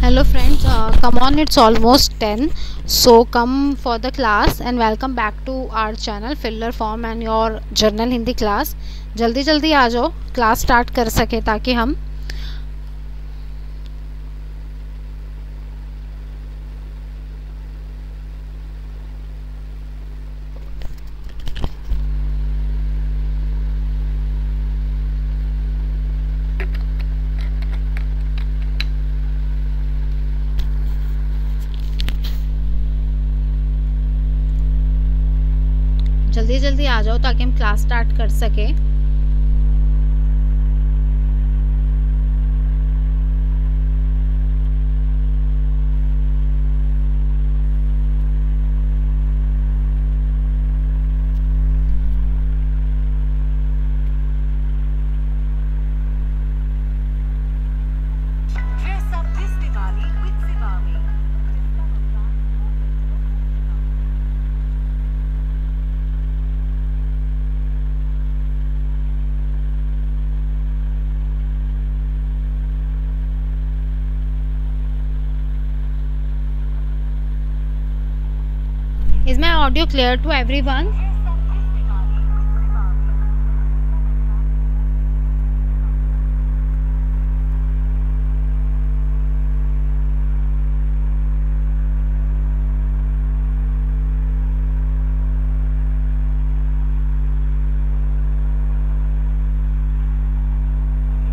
Hello friends, come on, it's almost 10, so come for the class and welcome back to our channel filler form and your journal Hindi class। जल्दी जल्दी आ जाओ, class start कर सके ताकि हम जल्दी जल्दी आ जाओ ताकि हम क्लास स्टार्ट कर सके। Is my audio clear to everyone?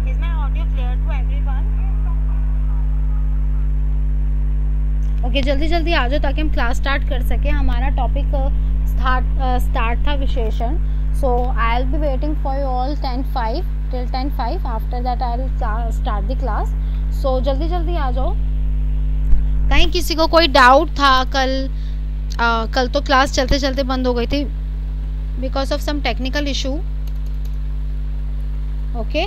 Is my audio clear to everyone? Okay जल्दी जल्दी आ जाओ ताकि हम क्लास स्टार्ट कर सकें। हमारा टॉपिक स्टार्ट था विशेषण। So I will be waiting for you all 10:05 till 10:05। After that I will start the class. So जल्दी जल्दी आ जाओ। कहीं किसी को कोई डाउट था? कल तो क्लास चलते चलते बंद हो गई थी because of some technical issue. Okay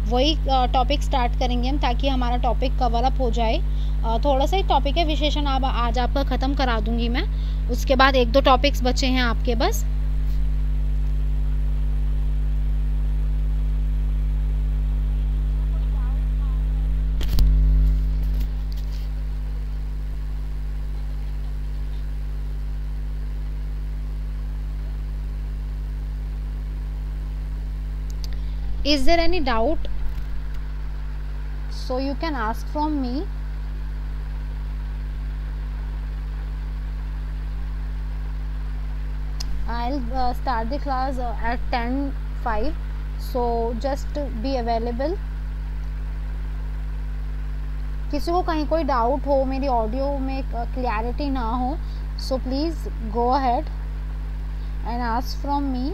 वही टॉपिक स्टार्ट करेंगे हम ताकि हमारा टॉपिक कवर अप हो जाए। थोड़ा सा ही टॉपिक है विशेषण, अब आज आपका ख़त्म करा दूंगी मैं। उसके बाद एक दो टॉपिक्स बचे हैं आपके बस। Is there any doubt? So you can ask from me. I'll start the class at 10:05. So just be available. किसी को कहीं कोई डाउट हो, मेरी ऑडियो में क्लैरिटी ना हो, so please go ahead and ask from me.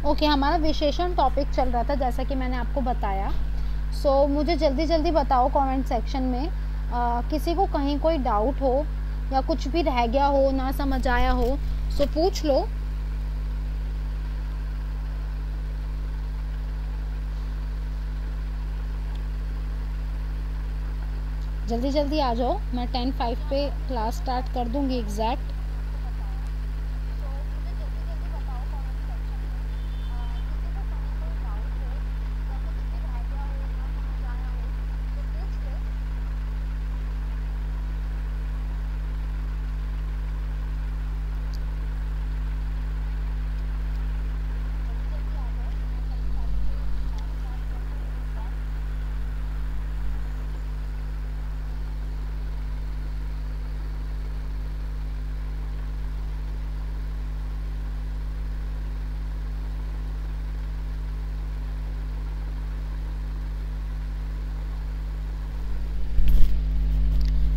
Okay हमारा विशेषण टॉपिक चल रहा था जैसा कि मैंने आपको बताया। सो मुझे जल्दी जल्दी बताओ कमेंट सेक्शन में किसी को कहीं कोई डाउट हो या कुछ भी रह गया हो, ना समझ आया हो, सो पूछ लो। जल्दी जल्दी आ जाओ, मैं 10:05 पे क्लास स्टार्ट कर दूंगी exact.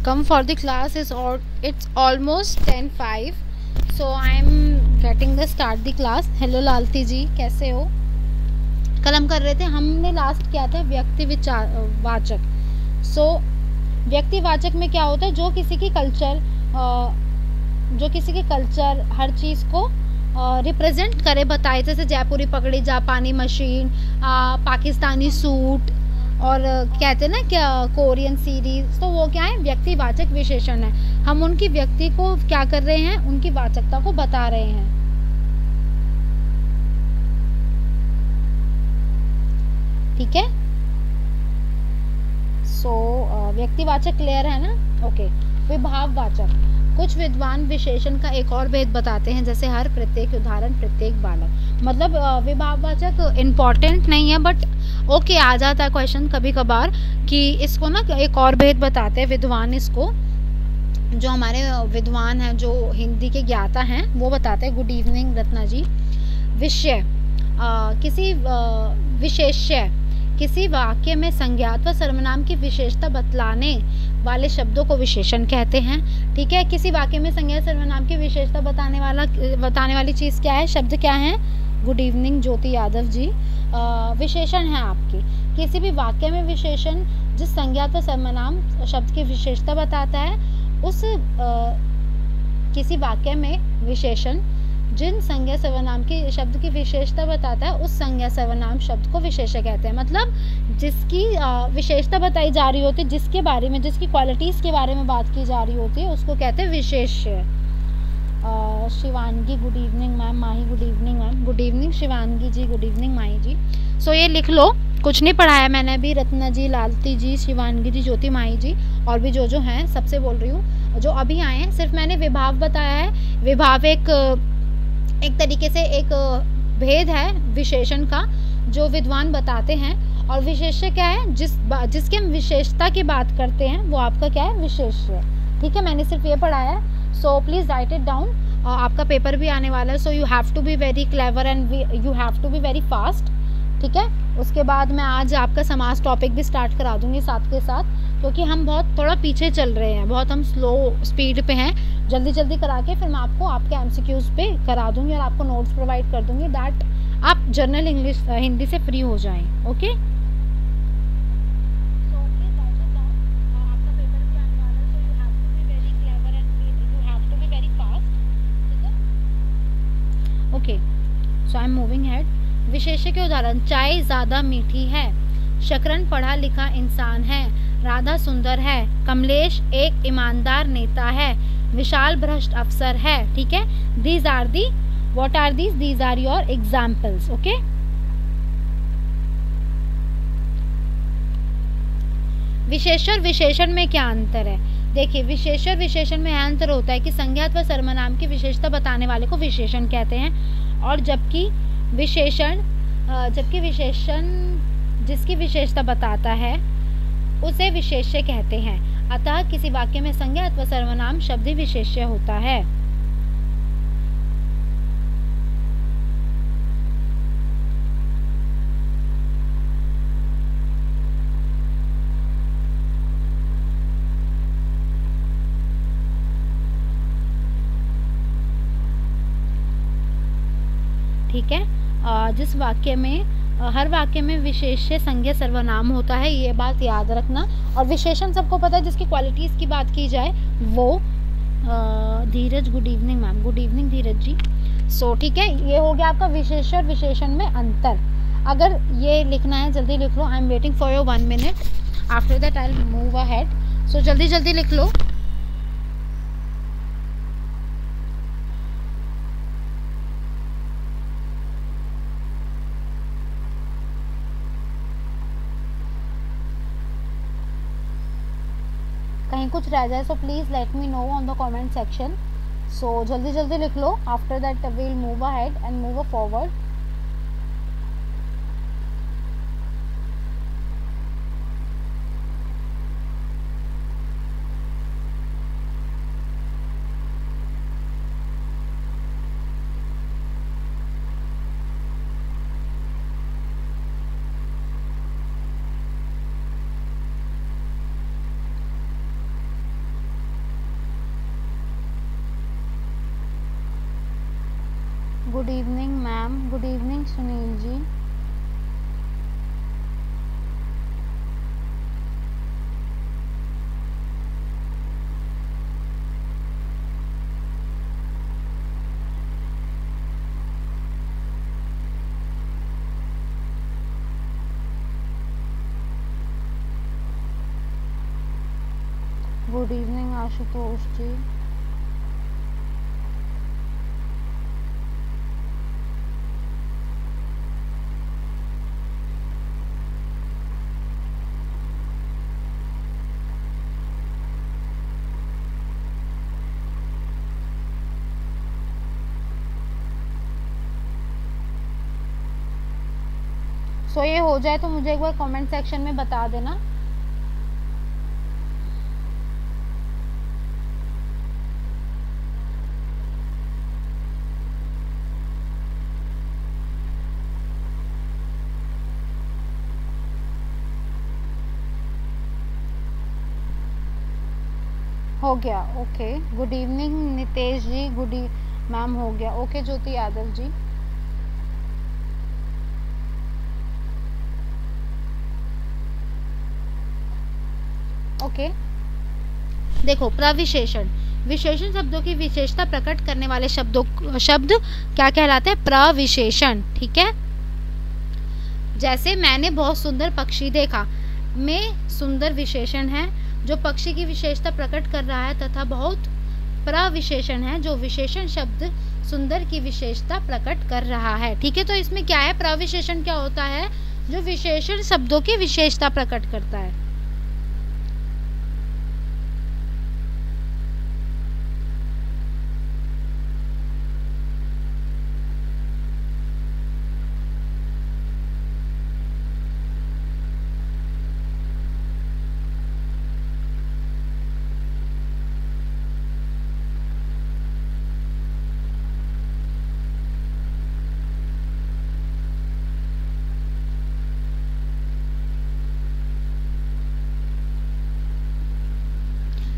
Come for the class is all, it's almost 10:05, so I am getting the start the class. Hello Lalti ji, कैसे हो? कल हम कर रहे थे, हमने लास्ट किया था व्यक्ति विचार वाचक। सो व्यक्तिवाचक में क्या होता है, जो किसी की कल्चर हर चीज़ को रिप्रेजेंट करे, बताए, जैसे जयपुरी पगड़ी, जापानी मशीन, पाकिस्तानी सूट, और कहते हैं ना क्या कोरियन सीरीज, तो वो क्या है, व्यक्तिवाचक विशेषण है। हम उनकी व्यक्ति को क्या कर रहे हैं, उनकी वाचकता को बता रहे हैं। ठीक है, सो व्यक्तिवाचक क्लियर है ना। ओके, विभाववाचक, कुछ विद्वान विशेषण का एक और भेद बताते हैं, जैसे हर, प्रत्येक, उदाहरण, प्रत्येक, बालक। मतलब विभाववाचक इम्पॉर्टेंट नहीं है, बट ओके आ जाता है क्वेश्चन कभी कभार कि इसको ना एक और भेद बताते हैं विद्वान। इसको जो हमारे विद्वान हैं, जो हिंदी के ज्ञाता हैं, वो बताते हैं। गुड इवनिंग रत्ना जी। विषय, किसी विशेष्य, किसी वाक्य में संज्ञात व सर्वनाम की विशेषता बतलाने वाले शब्दों को विशेषण कहते हैं। ठीक है, किसी वाक्य में संज्ञा सर्वनाम की विशेषता बताने वाली चीज़ क्या है, शब्द क्या है। गुड इवनिंग ज्योति यादव जी। विशेषण है आपकी, किसी भी वाक्य में विशेषण जिस संज्ञात व सर्वनाम शब्द की विशेषता बताता है, उस किसी वाक्य में विशेषण जिन संज्ञा सर्वनाम की शब्द की विशेषता बताता है, उस संज्ञा सर्वनाम शब्द को विशेष्य कहते हैं। मतलब जिसकी विशेषता बताई जा रही होती है, जिसके बारे में, जिसकी क्वालिटीज़ के बारे में बात की जा रही होती है, उसको कहते हैं विशेष्य। Shivangi good evening ma'am. Mahi good evening ma'am. Good evening Shivangi ji, good evening Mahi ji. So ये लिख लो, कुछ नहीं पढ़ाया मैंने अभी। रत्ना जी, लालती जी, शिवानगी जी, ज्योति, माही जी, और भी जो हैं सबसे बोल रही हूँ, जो अभी आए हैं। सिर्फ मैंने विभाव बताया है। विभाव एक तरीके से एक भेद है विशेषण का, जो विद्वान बताते हैं। और विशेष्य क्या है, जिसके हम विशेषता की बात करते हैं, वो आपका क्या है, विशेष्य। ठीक है, मैंने सिर्फ ये पढ़ाया है। So please write it down. आपका पेपर भी आने वाला है, so you have to be very clever and you have to be very fast. ठीक है, उसके बाद मैं आज आपका समास टॉपिक भी स्टार्ट करा दूंगी साथ के साथ, क्योंकि हम बहुत थोड़ा पीछे चल रहे हैं, बहुत हम स्लो स्पीड पे हैं। जल्दी जल्दी करा के फिर मैं आपको आपके एमसीक्यूज़ पे करा दूंगी और आपको नोट्स प्रोवाइड कर दूंगी, दैट आप जनरल इंग्लिश हिंदी से फ्री हो जाएं। Okay, okay, so I am moving head. विशेष्य के उदाहरण, चाय ज़्यादा मीठी है, शकरन पढ़ा लिखा इंसान है, राधा सुंदर है, कमलेश एक ईमानदार नेता है, विशाल भ्रष्ट अफसर है। ठीक है, these are the, what are these are your examples. Okay, विशेष्य और विशेषण में क्या अंतर है। देखिए, विशेष्य और विशेषण में अंतर होता है कि संज्ञात व सर्वनाम की विशेषता बताने वाले को विशेषण कहते हैं, और जबकि विशेषण जिसकी विशेषता बताता है उसे विशेष्य कहते हैं। अतः किसी वाक्य में संज्ञा अथवा सर्वनाम शब्द ही विशेष्य होता है। ठीक है, जिस वाक्य में हर वाक्य में विशेष्य संज्ञा सर्वनाम होता है, ये बात याद रखना। और विशेषण सबको पता है, जिसकी क्वालिटीज़ की बात की जाए वो Dheeraj, good evening ma'am. Good evening Dheeraj ji. So ठीक है, ये हो गया आपका विशेष्य और विशेषण में अंतर। अगर ये लिखना है जल्दी लिख लो। I am waiting for your 1 minute, after that I will move ahead. So जल्दी जल्दी लिख लो। कहीं कुछ रह जाए, so please let me know on the comment section. So जल्दी जल्दी लिख लो, after that we will move ahead and move forward. Good evening ma'am. Good evening Sunil ji. Good evening Ashutosh ji. So ये हो जाए तो मुझे एक बार कमेंट सेक्शन में बता देना। हो गया, ओके। गुड इवनिंग नितेश जी, गुड मैम हो गया, ओके। ज्योति यादव जी, ओके। देखो, प्रविशेषण, विशेषण शब्दों की विशेषता प्रकट करने वाले शब्द क्या कहलाते हैं? प्रविशेषण। ठीक है, जैसे मैंने बहुत सुंदर पक्षी देखा, में सुंदर विशेषण है जो पक्षी की विशेषता प्रकट कर रहा है, तथा बहुत प्रविशेषण है जो विशेषण शब्द सुंदर की विशेषता प्रकट कर रहा है। ठीक है, तो इसमें क्या है? प्रविशेषण क्या होता है? जो विशेषण शब्दों की विशेषता प्रकट करता है।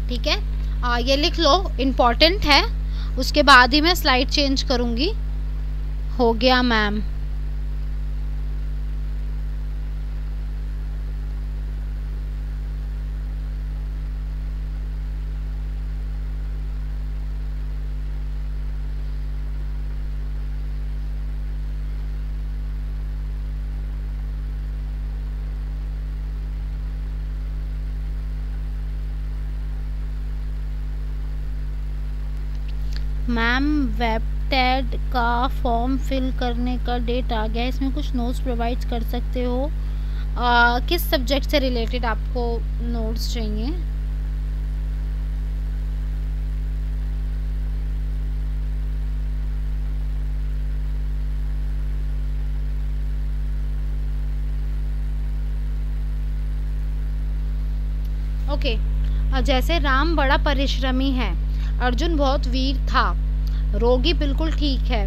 ठीक है, ये लिख लो, इम्पॉर्टेंट है। उसके बाद ही मैं स्लाइड चेंज करूंगी। हो गया मैम। मैम वेबटेड का फॉर्म फिल करने का डेट आ गया है, इसमें कुछ नोट्स प्रोवाइड कर सकते हो? किस सब्जेक्ट से रिलेटेड आपको नोट्स चाहिए? ओके, जैसे राम बड़ा परिश्रमी है, अर्जुन बहुत वीर था, रोगी बिल्कुल ठीक है,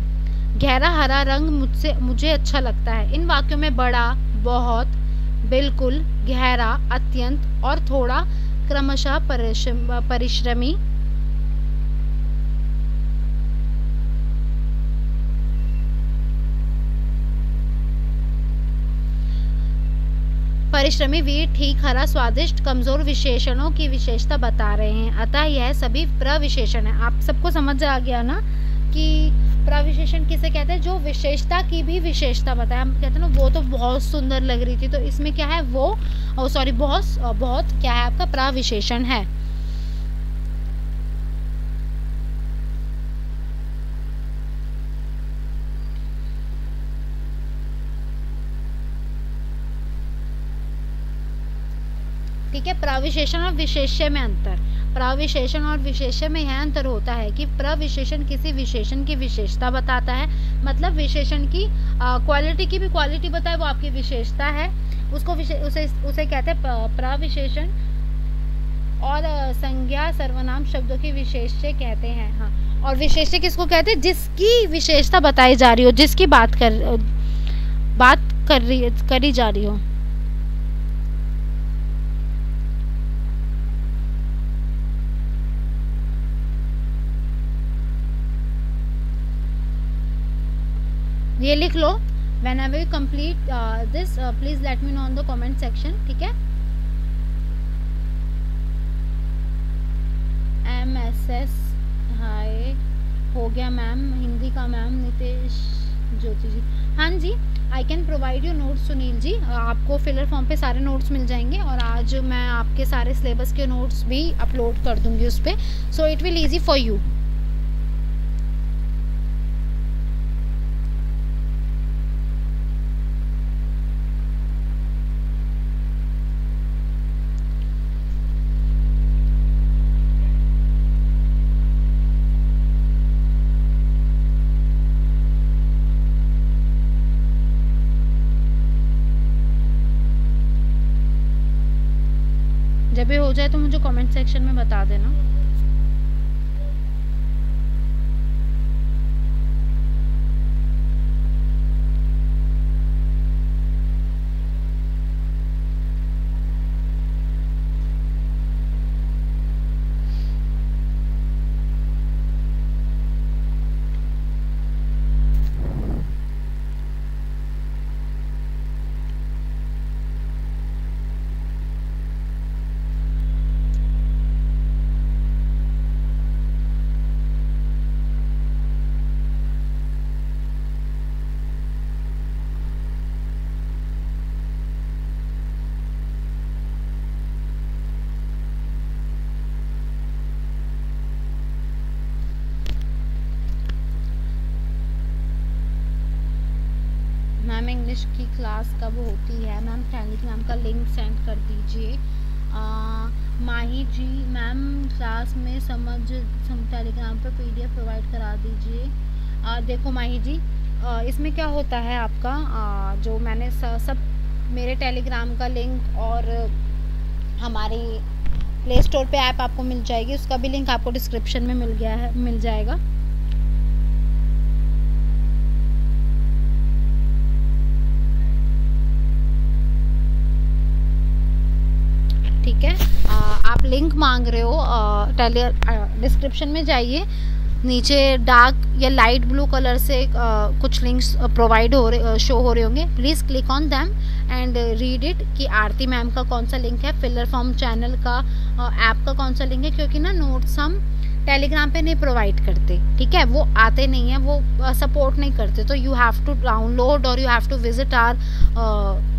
गहरा हरा रंग मुझे अच्छा लगता है। इन वाक्यों में बड़ा, बहुत, बिल्कुल, गहरा, अत्यंत और थोड़ा क्रमशः परिश्रमी परिश्रमी, वीर, ठीक, हरा, स्वादिष्ट, कमजोर विशेषणों की विशेषता बता रहे हैं। अतः यह सभी प्रविशेषण है। आप सबको समझ आ गया ना कि प्रविशेषण किसे कहते हैं? जो विशेषता की भी विशेषता बताए। हम कहते हैं ना, वो तो बहुत सुंदर लग रही थी, तो इसमें क्या है? वो सॉरी, बहुत क्या है आपका? प्रविशेषण है। ठीक है, प्रविशेषण और विशेष्य में अंतर। प्रविशेषण और विशेष्य में यह अंतर होता है कि प्रविशेषण किसी विशेषण की विशेषता बताता है, मतलब विशेषण की क्वालिटी की भी क्वालिटी बताए, वो आपकी विशेषता है, उसको उसे कहते हैं प्रविशेषण। और संज्ञा सर्वनाम शब्दों की विशेष्य कहते हैं। हाँ, और विशेष्य किसको कहते हैं? जिसकी विशेषता बताई जा रही हो, जिसकी बात करी जा रही हो। ये लिख लो। whenever you complete this please let me know on the comment section। ठीक है, MSS हाय, हो गया मैम। हिंदी का मैम नितेश ज्योति जी, हाँ जी। I can provide you notes Sunil ji, आपको फिलर फॉर्म पे सारे नोट्स मिल जाएंगे और आज मैं आपके सारे सिलेबस के नोट्स भी अपलोड कर दूंगी उस पर, so it will easy for you. जब ये हो जाए तो मुझे कमेंट सेक्शन में बता देना। मैम इंग्लिश की क्लास कब होती है? मैम टेलीग्राम का लिंक सेंड कर दीजिए। माही जी मैम क्लास में टेलीग्राम पर पीडीएफ प्रोवाइड करा दीजिए। देखो माही जी, इसमें क्या होता है आपका, जो मैंने सब मेरे टेलीग्राम का लिंक और हमारी प्ले स्टोर पे ऐप आपको मिल जाएगी, उसका भी लिंक आपको डिस्क्रिप्शन में मिल जाएगा। ठीक है, आप लिंक मांग रहे हो, डिस्क्रिप्शन में जाइए, नीचे डार्क या लाइट ब्लू कलर से कुछ लिंक्स प्रोवाइड शो हो रहे होंगे, please click on them and read it कि आरती मैम का कौन सा लिंक है, फिलर फॉर्म चैनल का ऐप का कौन सा लिंक है, क्योंकि ना नोट्स हम टेलीग्राम पे नहीं प्रोवाइड करते, ठीक है, वो आते नहीं हैं, वो सपोर्ट नहीं करते, तो यू हैव टू डाउनलोड और you have to visit our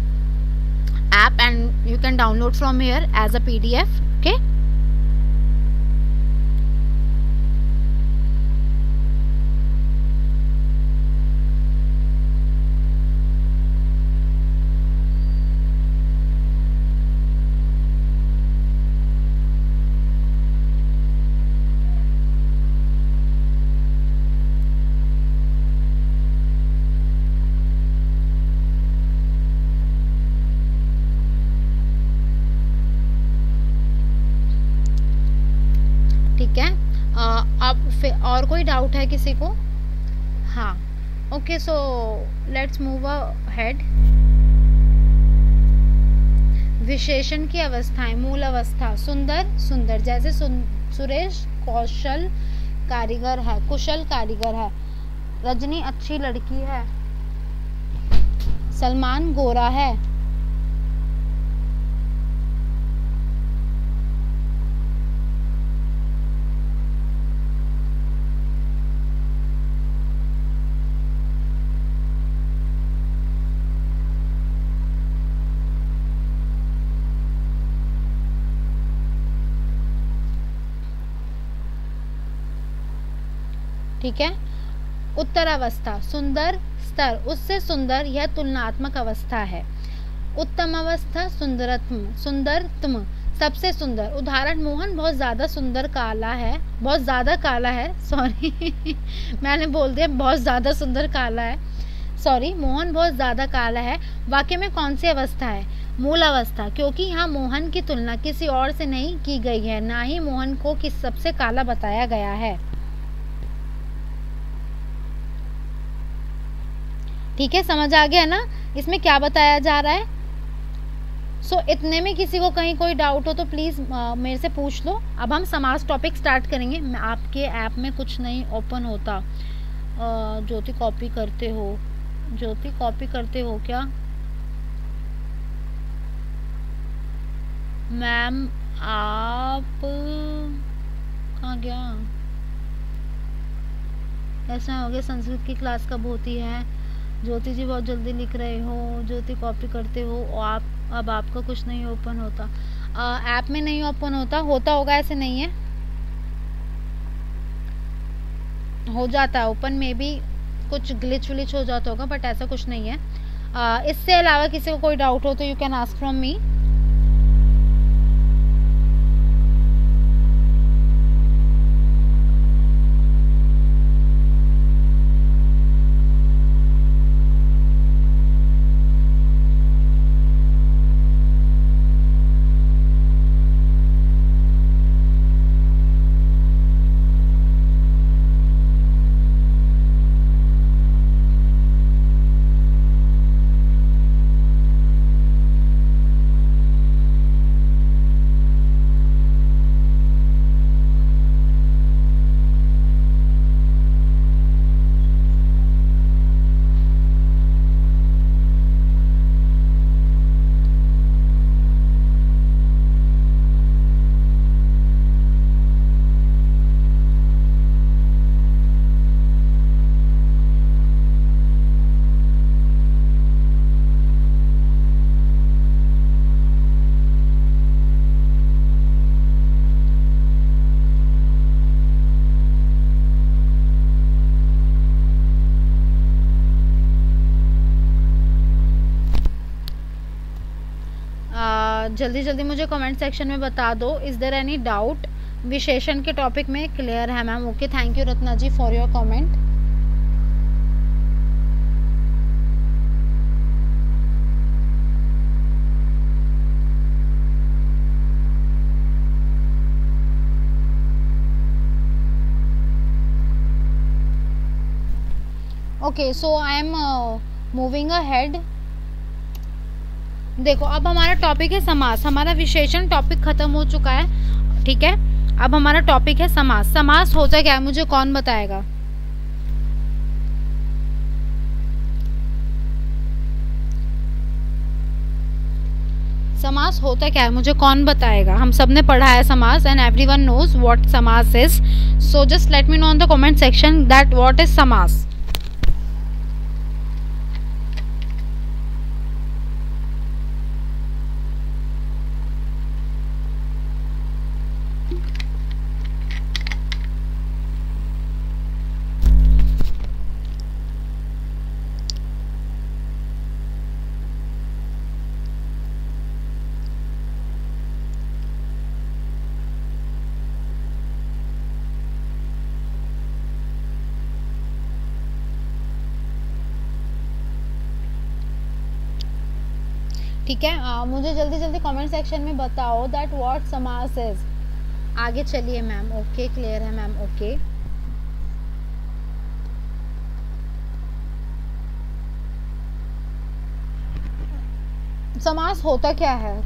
app and you can download from here as a PDF. Okay, ठीक है, अब फिर और कोई डाउट है किसी को? हाँ, okay, so let's move ahead. विशेषण की अवस्थाएं, मूल अवस्था सुंदर, सुंदर, जैसे सुरेश कौशल कारीगर है, कुशल कारीगर है, रजनी अच्छी लड़की है, सलमान गोरा है, ठीक है। उत्तर अवस्था, सुंदर, स्तर, उससे सुंदर, यह तुलनात्मक अवस्था है। उत्तम अवस्था, सुंदरत्म, सुंदरतम, सबसे सुंदर। उदाहरण, मोहन बहुत ज़्यादा सुंदर काला है, बहुत ज़्यादा काला है, सॉरी मैंने बोल दिया बहुत ज़्यादा सुंदर काला है, सॉरी, मोहन बहुत ज़्यादा काला है। वाक्य में कौन सी अवस्था है? मूल अवस्था, क्योंकि यहाँ मोहन की तुलना किसी और से नहीं की गई है, ना ही मोहन को किस सबसे काला बताया गया है। ठीक है, समझ आ गया ना इसमें क्या बताया जा रहा है? सो इतने में किसी को कहीं कोई डाउट हो तो प्लीज़ मेरे से पूछ लो। अब हम समास टॉपिक स्टार्ट करेंगे। आपके ऐप में कुछ नहीं ओपन होता। ज्योति कॉपी करते हो, ज्योति कॉपी करते हो क्या मैम? आप कहाँ गया? ऐसा हो गया, संस्कृत की क्लास कब होती है? ज्योति जी बहुत जल्दी लिख रहे हो, ज्योति कॉपी करते हो आप, अब आपका कुछ नहीं ओपन होता। ऐप में नहीं ओपन होता, होता होगा, ऐसे नहीं है, हो जाता है ओपन, में भी कुछ ग्लिच विलिच हो जाता होगा, बट ऐसा कुछ नहीं है। इससे अलावा किसी को कोई डाउट हो तो you can ask from me. जल्दी जल्दी मुझे कमेंट सेक्शन में बता दो, इज़ देयर एनी डाउट? विशेषण के टॉपिक में क्लियर है ma'am? Okay, thank you Ratna ji for your comment. Okay, so I am moving ahead. देखो, अब हमारा टॉपिक है समास। हमारा विशेषण टॉपिक खत्म हो चुका है, ठीक है। अब हमारा टॉपिक है समास। समास होता क्या है, मुझे कौन बताएगा? समास होता क्या है, मुझे कौन बताएगा? हम सब ने पढ़ा है समास, एंड एवरीवन नोज व्हाट समास is. So just let me know in the comment section that what is समास। ठीक है, मुझे जल्दी जल्दी कमेंट सेक्शन में बताओ दैट व्हाट समास इज। आगे चलिए मैम। ओके, क्लियर है मैम। ओके, समास होता क्या है?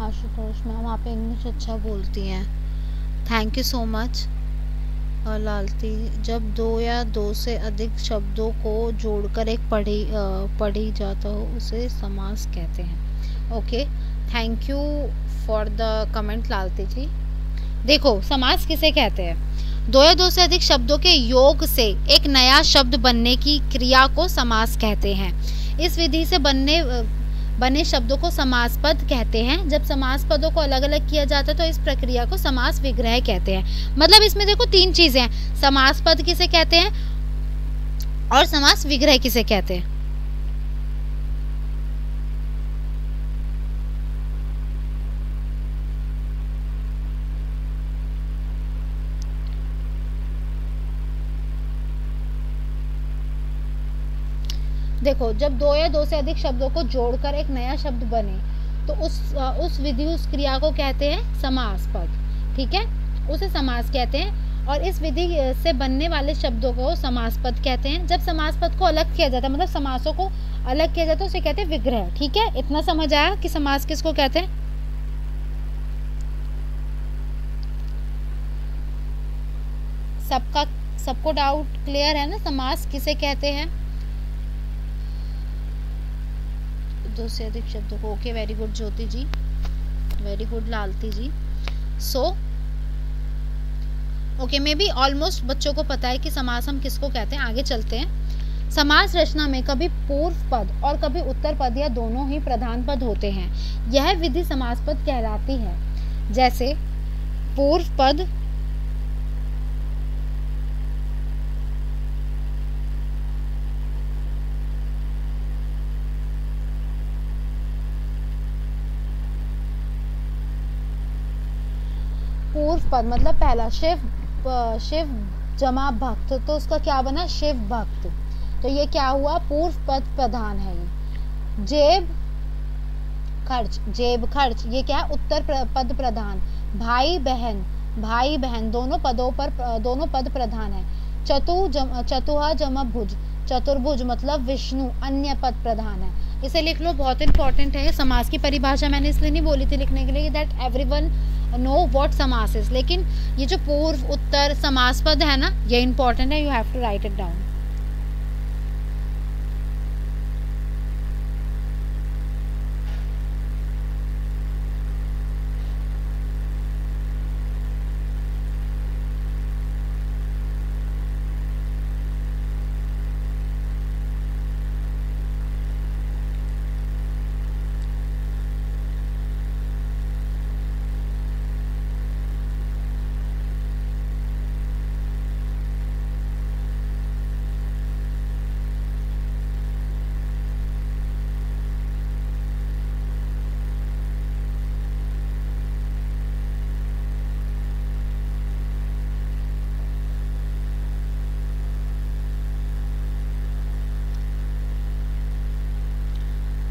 आशुतोष मैम, आप इंग्लिश अच्छा बोलती हैं, थैंक यू सो मच। और लालती, जब दो या दो से अधिक शब्दों को जोड़कर एक पढ़ी जाता हो उसे समास कहते हैं। Okay, thank you for the comment Lalti ji. देखो, समास किसे कहते हैं? दो या दो से अधिक शब्दों के योग से एक नया शब्द बनने की क्रिया को समास कहते हैं। इस विधि से बने शब्दों को समास पद कहते हैं। जब समास पदों को अलग अलग किया जाता है तो इस प्रक्रिया को समास विग्रह कहते हैं। मतलब इसमें देखो तीन चीजें हैं, समास पद किसे कहते हैं और समास विग्रह किसे कहते हैं। देखो, जब दो या दो से अधिक शब्दों को जोड़कर एक नया शब्द बने तो उस विधि, उस क्रिया को कहते हैं समास पद। ठीक है, उसे समास कहते हैं। और इस विधि से बनने वाले शब्दों को समास पद कहते हैं। जब समास पद को अलग किया जाता है, मतलब समासों को अलग किया जाता है, उसे कहते हैं विग्रह। ठीक है, इतना समझ आया कि समास किसको कहते हैं? सबको डाउट क्लियर है ना? समास किसे कहते हैं? दो से अधिक शब्दों को। Okay, very good Jyoti ji, very good Lalti ji. So okay, maybe almost बच्चों को पता है कि समास हम किसको कहते हैं। आगे चलते हैं। समास रचना में कभी पूर्व पद और कभी उत्तर पद या दोनों ही प्रधान पद होते हैं। यह विधि समास पद कहलाती है। जैसे पूर्व पद, पूर्व पद मतलब पहला शिव जमा भक्त, तो उसका क्या बना? शिव भक्त। तो ये क्या हुआ? पूर्व पद प्रधान है। जेब खर्च, ये क्या है? उत्तर पद प्रधान। भाई बहन दोनों पद प्रधान है। चतुहा जमा भुज, चतुर्भुज मतलब विष्णु, अन्य पद प्रधान है। इसे लिख लो, बहुत इंपॉर्टेंट है। समास की परिभाषा मैंने इसलिए नहीं बोली थी लिखने के लिए दैट एवरीवन नो व्हाट समास इज, लेकिन ये जो पूर्व उत्तर समास पद है ना, ये इंपॉर्टेंट है, you have to write it down.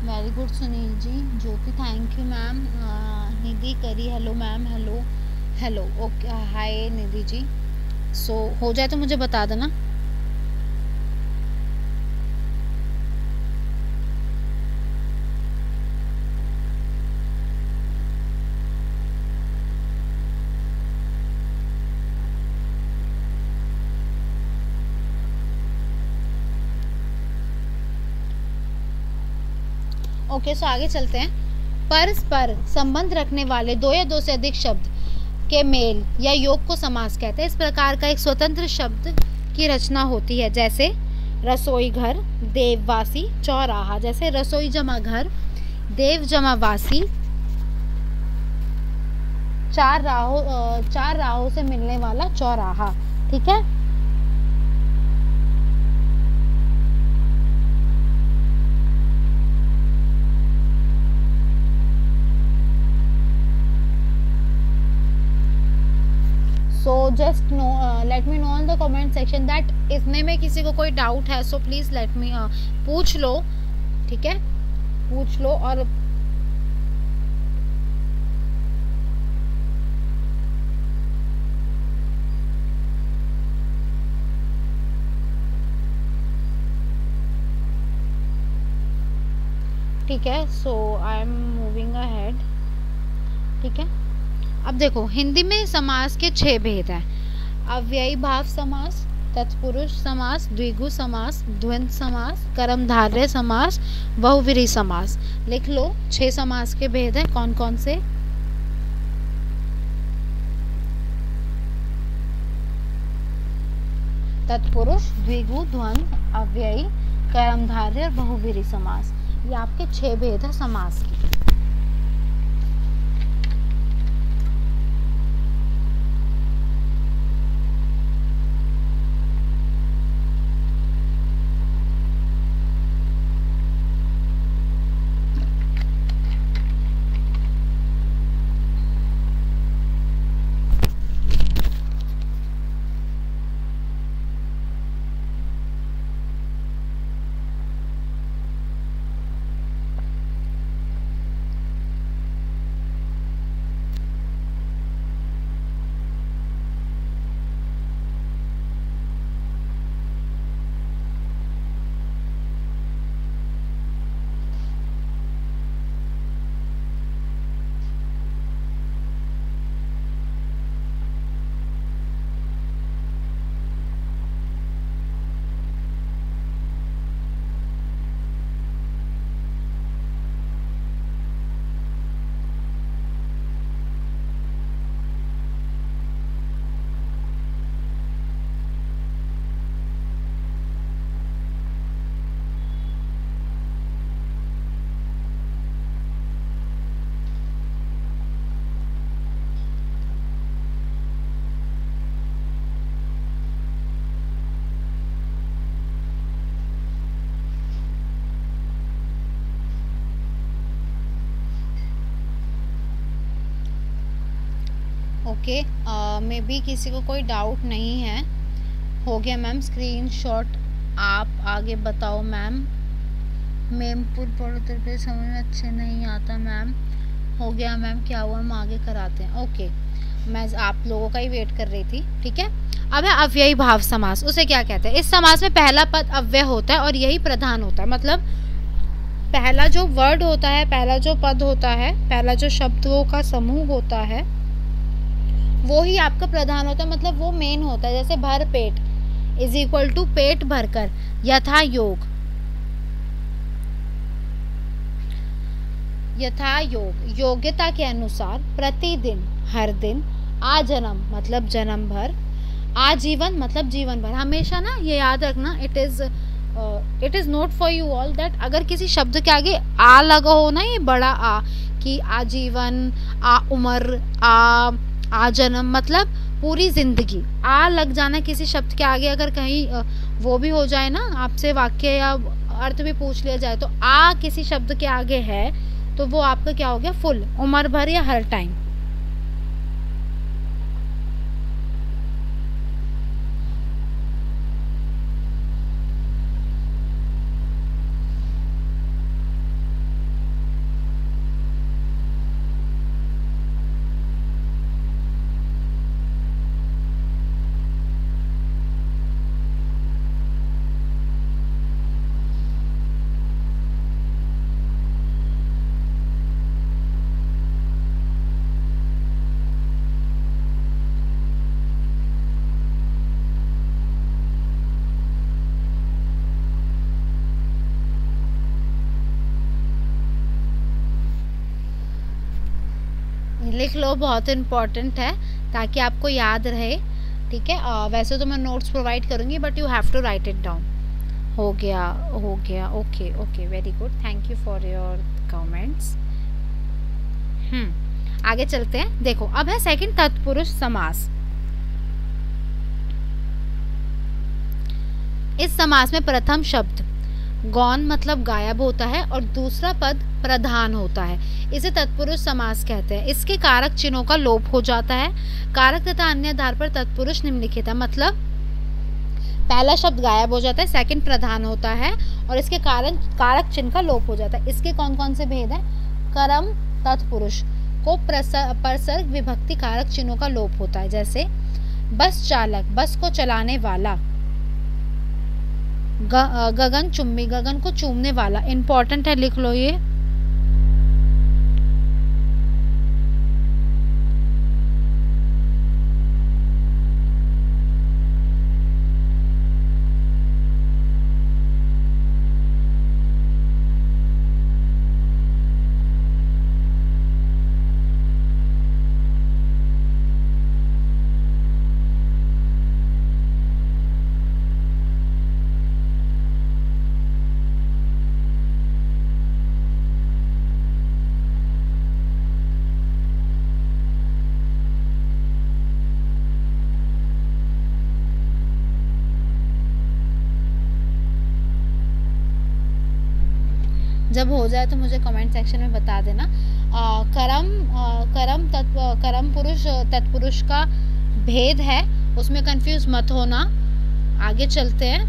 Very good Sunil ji, Jyoti thank you ma'am. Nidhi करी, hello ma'am, hello okay, hi Nidhi ji. So हो जाए तो मुझे बता देना। ओके, सो आगे चलते हैं। परस्पर संबंध रखने वाले दो या दो से अधिक शब्द के मेल या योग को समास कहते हैं। इस प्रकार का एक स्वतंत्र शब्द की रचना होती है। जैसे रसोई घर, देववासी, चौराहा। जैसे रसोई जमा घर, देव जमा वासी, चार राहों से मिलने वाला चौराहा। ठीक है, so just no let me know in the comment section that इसमें में किसी को कोई डाउट है, सो प्लीज लेट मी पूछ लो। ठीक है, पूछ लो। और ठीक है, सो आई एम मूविंग अहेड। ठीक है, अब देखो हिंदी में समास के 6 भेद हैं। अव्ययी भाव समास, तत्पुरुष समास, द्विगु समास, द्वंद्व समास, कर्मधारय समास, बहुव्रीहि समास। लिख लो, 6 समास के भेद हैं। कौन कौन से? तत्पुरुष, द्विगु, द्वंद्व, अव्ययी, कर्मधारय और बहुव्रीहि समास। ये आपके 6 भेद है समास के। ओके, मे बी किसी को कोई डाउट नहीं है। हो गया मैम स्क्रीनशॉट। आप आगे बताओ मैम। मेमपुर पढ़ो तो समझ में अच्छे नहीं आता मैम। हो गया मैम, क्या हुआ, हम आगे कराते हैं। ओके, मैं आप लोगों का ही वेट कर रही थी। ठीक है, अब है अव्ययी भाव समास। उसे क्या कहते हैं? इस समास में पहला पद अव्यय होता है और यही प्रधान होता है। मतलब पहला जो वर्ड होता है, पहला जो पद होता है, पहला जो शब्दों का समूह होता है, वो ही आपका प्रधान होता है। मतलब वो मेन होता है। जैसे भर पेट इज इक्वल टू पेट भरकर। यथा योग, यथा योग योग्यता के अनुसार। प्रतिदिन हर दिन। आजन्म मतलब जन्म भर। आजीवन मतलब जीवन भर। हमेशा ना ये याद रखना, it is note for you all that अगर किसी शब्द के आगे आ लगा हो ना, ये बड़ा आ, कि आजीवन, आ उम्र, आ जन्म मतलब पूरी जिंदगी। आ लग जाना किसी शब्द के आगे, अगर कहीं वो भी हो जाए ना, आपसे वाक्य या अर्थ भी पूछ लिया जाए, तो आ किसी शब्द के आगे है तो वो आपका क्या हो गया? फुल, उम्र भर या हर टाइम। लिख लो, बहुत इम्पॉर्टेंट है ताकि आपको याद रहे। ठीक है, वैसे तो मैं नोट्स प्रोवाइड करूँगी but you have to write it down. हो गया, हो गया। Okay okay, very good, thank you for your comments. आगे चलते हैं। देखो, अब है सेकंड तत्पुरुष समास। इस समास में प्रथम शब्द गौण मतलब गायब होता है और दूसरा पद प्रधान होता है। इसे तत्पुरुष समास कहते हैं। इसके कारक चिन्हों का लोप हो जाता है। कारक तथा अन्य आधार पर तत्पुरुष निम्नलिखित है। मतलब पहला शब्द गायब हो जाता है, सेकंड प्रधान होता है और इसके कारण कारक चिन्ह का लोप हो जाता है। इसके कौन कौन से भेद हैं? कर्म तत्पुरुष को परसर्ग विभक्ति कारक चिन्हों का लोप होता है। जैसे बस चालक, बस को चलाने वाला। गगन चुम्बी, गगन को चूमने वाला। इंपॉर्टेंट है, लिख लो ये। जब हो जाए तो मुझे कमेंट सेक्शन में बता देना। कर्म पुरुष तत्पुरुष का भेद है, उसमें कंफ्यूज मत होना। आगे चलते हैं।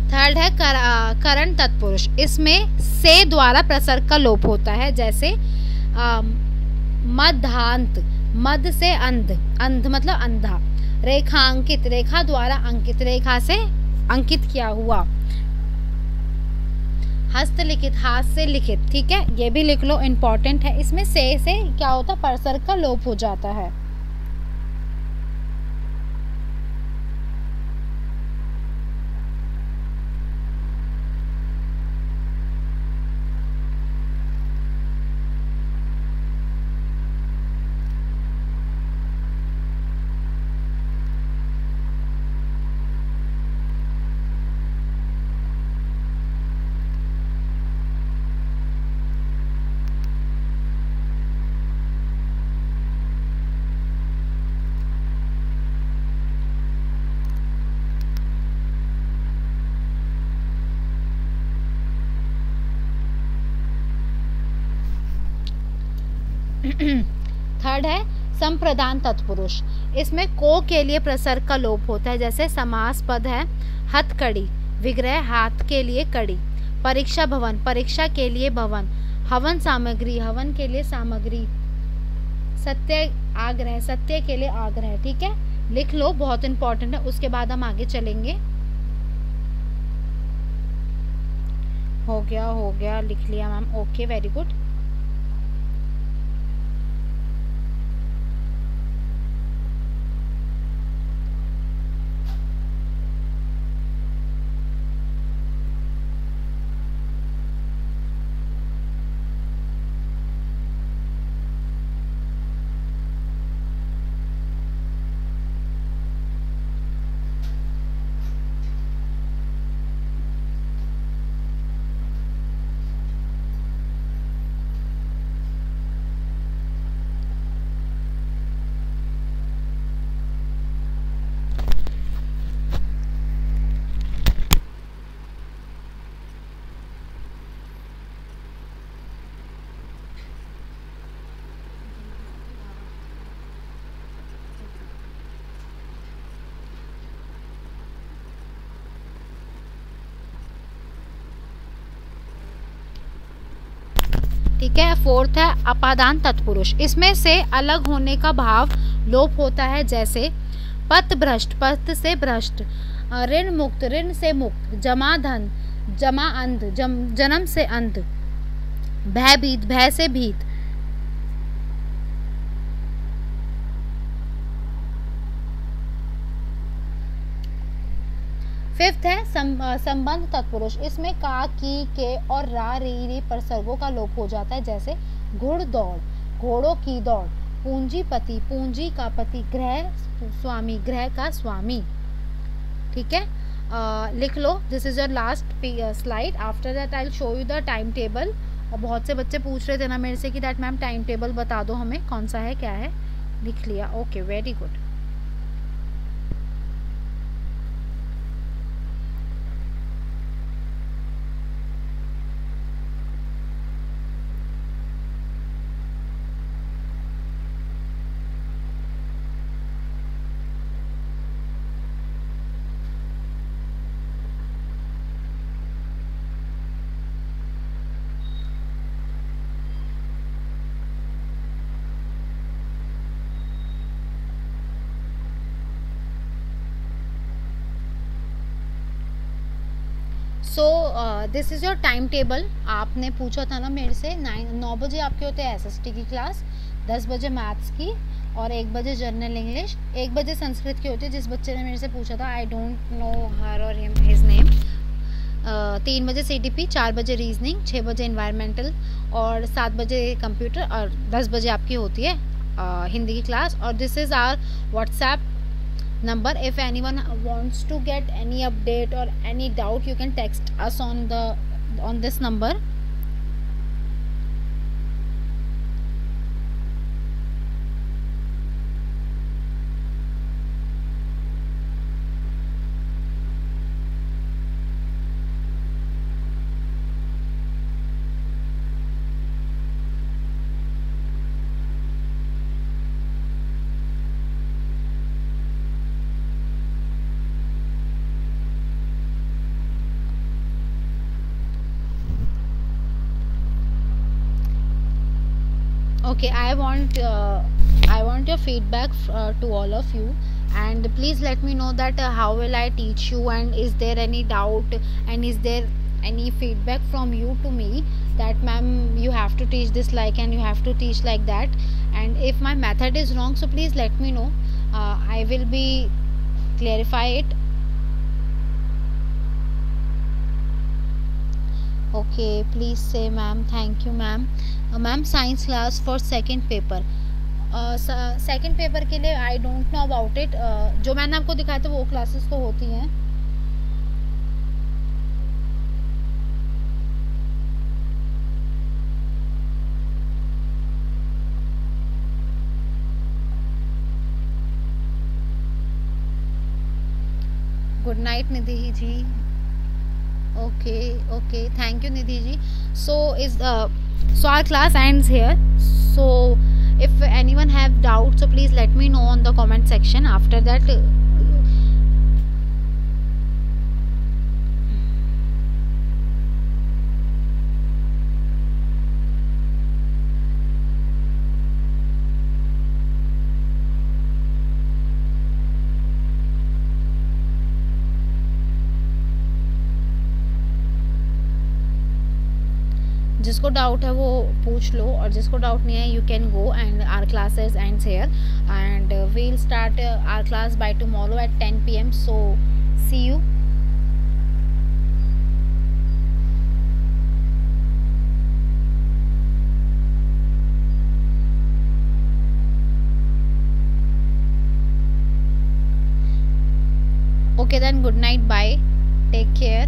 थर्ड है करण तत्पुरुष। इसमें से द्वारा प्रसर्ग का लोप होता है। जैसे मध्यांत, मद से अंध, अंध मतलब अंधा। रेखांकित, रेखा द्वारा अंकित, रेखा से अंकित किया हुआ। हस्तलिखित, हाथ से लिखित। ठीक है, ये भी लिख लो, इंपॉर्टेंट है। इसमें से क्या होता है? परसर्ग का लोप हो जाता है। थर्ड है संप्रदान तत्पुरुष, इसमें को के लिए प्रसर्ग का लोप होता है, जैसे समास पद है हथकड़ी, विग्रह हाथ के लिए कड़ी, परीक्षा भवन परीक्षा के लिए भवन, हवन सामग्री हवन के लिए सामग्री, सत्य आग्रह सत्य के लिए आग्रह। ठीक है, लिख लो, बहुत इंपॉर्टेंट है। उसके बाद हम आगे चलेंगे। हो गया, लिख लिया मैम, ओके वेरी गुड। ठीक है, फोर्थ है अपादान तत्पुरुष, इसमें से अलग होने का भाव लोप होता है, जैसे पथ भ्रष्ट पथ से भ्रष्ट, ऋण मुक्त ऋण से मुक्त, जमा धन जमा अंध जन्म से अंध, भयभीत भय से भीत। फिफ्थ है संबंध तत्पुरुष, इसमें का की के और रा री प्रसर्गों का लोप हो जाता है, जैसे घुड़ दौड़ घोड़ों की दौड़, पूंजीपति पूंजी का पति, ग्रह स्वामी ग्रह का स्वामी। ठीक है, लिख लो, this is your last slide. After that I will show you the time table. और बहुत से बच्चे पूछ रहे थे ना मेरे से कि दैट मैम टाइम टेबल बता दो हमें, कौन सा है क्या है। लिख लिया, okay very good. So this is your time table. आपने पूछा था ना मेरे से 9 बजे आपके होते हैं SST की क्लास, 10 बजे मैथ्स की और 1 बजे जनरल इंग्लिश, 1 बजे संस्कृत की होती है। जिस बच्चे ने मेरे से पूछा था, आई डोंट नो हर और हिज नेम। 3 बजे CTP, 4 बजे रीजनिंग, 6 बजे इन्वायरमेंटल और 7 बजे कंप्यूटर और 10 बजे आपकी होती है हिंदी की क्लास। और this is our WhatsApp number. If anyone wants to get any update or any doubt, you can text us on this number. Okay, I want your feedback to all of you, and please let me know that how will I teach you, and is there any doubt, and is there any feedback from you to me that ma'am you have to teach this like and you have to teach like that. And if my method is wrong, so please let me know. I will be clarify it. Okay, please say ma'am, thank you ma'am. Ma'am science class for second paper, second paper के लिए I don't know about it. जो मैंने आपको दिखाया था वो classes तो होती हैं। Good night Nidhi ji. Okay thank you Nidhi ji. So our class ends here. So If anyone have doubts, so please let me know on the comment section. After that जिसको डाउट है वो पूछ लो, और जिसको डाउट नहीं है, you can go and our classes ends here, and we'll start our class by tomorrow at 10 p.m. so see you. Okay then, good night, bye, take care.